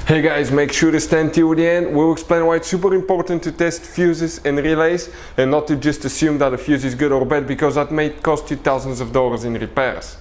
Hey guys, make sure to stand till the end. We'll explain why it's super important to test fuses and relays and not to just assume that a fuse is good or bad, because that may cost you thousands of dollars in repairs.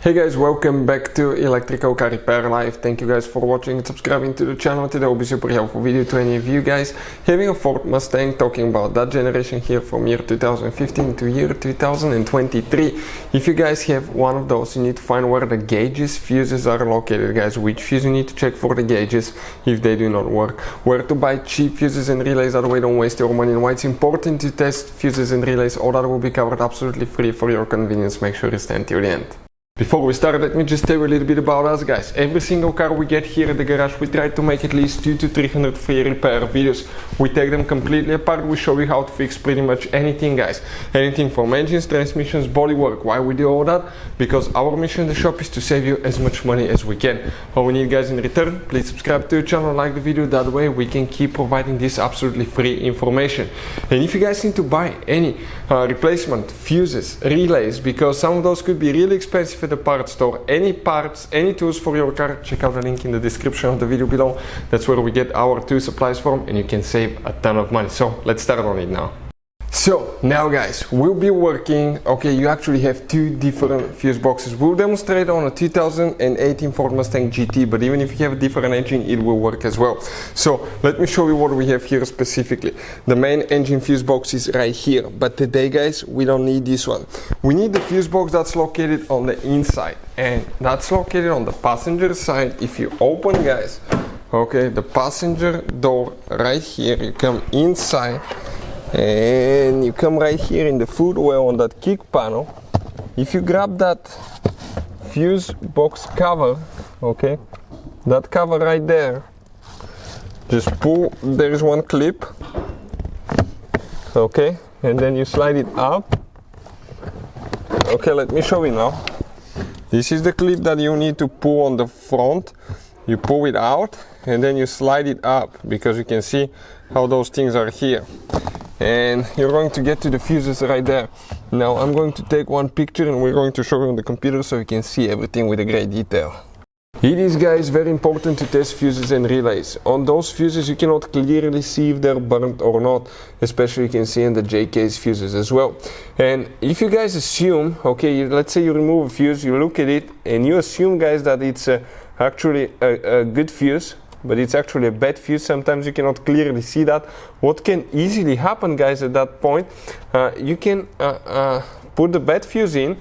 Hey guys, welcome back to Electrical Car Repair Live. Thank you guys for watching and subscribing to the channel. Today will be super helpful video to any of you guys having a Ford Mustang, talking about that generation here from year 2015 to year 2023. If you guys have one of those, you need to find where the gauges, fuses are located, guys. Which fuse you need to check for the gauges if they do not work. Where to buy cheap fuses and relays, that way don't waste your money, and why it's important to test fuses and relays. All that will be covered absolutely free for your convenience. Make sure you stand till the end. Before we start, let me just tell you a little bit about us, guys. Every single car we get here at the garage, we try to make at least 200 to 300 free repair videos. We take them completely apart. We show you how to fix pretty much anything, guys. Anything from engines, transmissions, bodywork. Why we do all that? Because our mission in the shop is to save you as much money as we can. All we need, guys, in return, please subscribe to the channel, like the video. That way we can keep providing this absolutely free information. And if you guys need to buy any replacement fuses, relays, because some of those could be really expensive at the parts store, any parts, any tools for your car, check out the link in the description of the video below. That's where we get our tool supplies from, and you can save a ton of money. So let's start on it now. So now, guys, we'll be working, okay, you actually have two different fuse boxes. We'll demonstrate on a 2018 Ford Mustang GT, but even if you have a different engine, it will work as well. So let me show you what we have here specifically. The main engine fuse box is right here, but today, guys, we don't need this one. We need the fuse box that's located on the inside, and that's located on the passenger side. If you open, guys, okay, the passenger door right here, you come inside, and you come right here in the footwell on that kick panel. If you grab that fuse box cover, okay, that cover right there, just pull, there is one clip, okay, and then you slide it up. Okay, let me show you now. This is the clip that you need to pull on the front. You pull it out and then you slide it up, because you can see how those things are here. And you're going to get to the fuses right there. Now I'm going to take one picture and we're going to show you on the computer so you can see everything with a great detail. It is, guys, very important to test fuses and relays. On those fuses you cannot clearly see if they're burnt or not, especially you can see in the J-case fuses as well. And if you guys assume, okay, let's say you remove a fuse, you look at it and you assume, guys, that it's actually a good fuse, but it's actually a bad fuse. Sometimes you cannot clearly see that. What can easily happen, guys, at that point, you can put the bad fuse in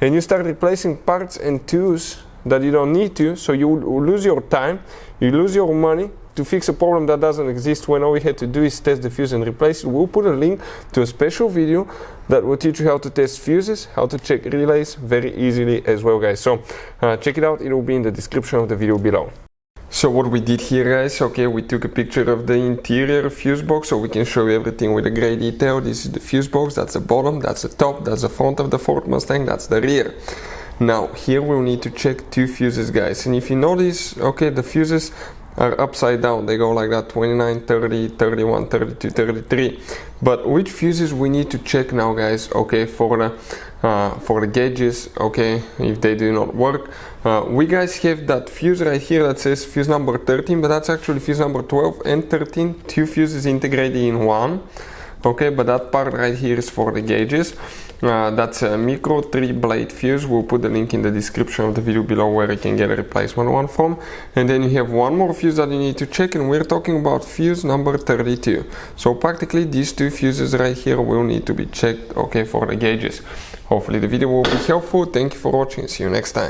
and you start replacing parts and tools that you don't need to, so you lose your time, you lose your money to fix a problem that doesn't exist, when all we had to do is test the fuse and replace it. We'll put a link to a special video that will teach you how to test fuses, how to check relays very easily as well, guys. So check it out, it will be in the description of the video below. So what we did here, guys, okay, we took a picture of the interior fuse box so we can show you everything with a great detail. This is the fuse box, that's the bottom, that's the top, that's the front of the Ford Mustang, that's the rear. Now here we'll need to check two fuses, guys, and if you notice, okay, the fuses are upside down. They go like that: 29, 30, 31, 32, 33. But which fuses we need to check now, guys, okay, for the gauges, okay, if they do not work. We, guys, have that fuse right here that says fuse number 13, but that's actually fuse number 12 and 13, two fuses integrated in one. Okay, but that part right here is for the gauges. That's a micro 3-blade fuse. We'll put the link in the description of the video below where you can get a replacement one from. And then you have one more fuse that you need to check, and we're talking about fuse number 32. So practically these two fuses right here will need to be checked, okay, for the gauges. Hopefully the video will be helpful. Thank you for watching. See you next time.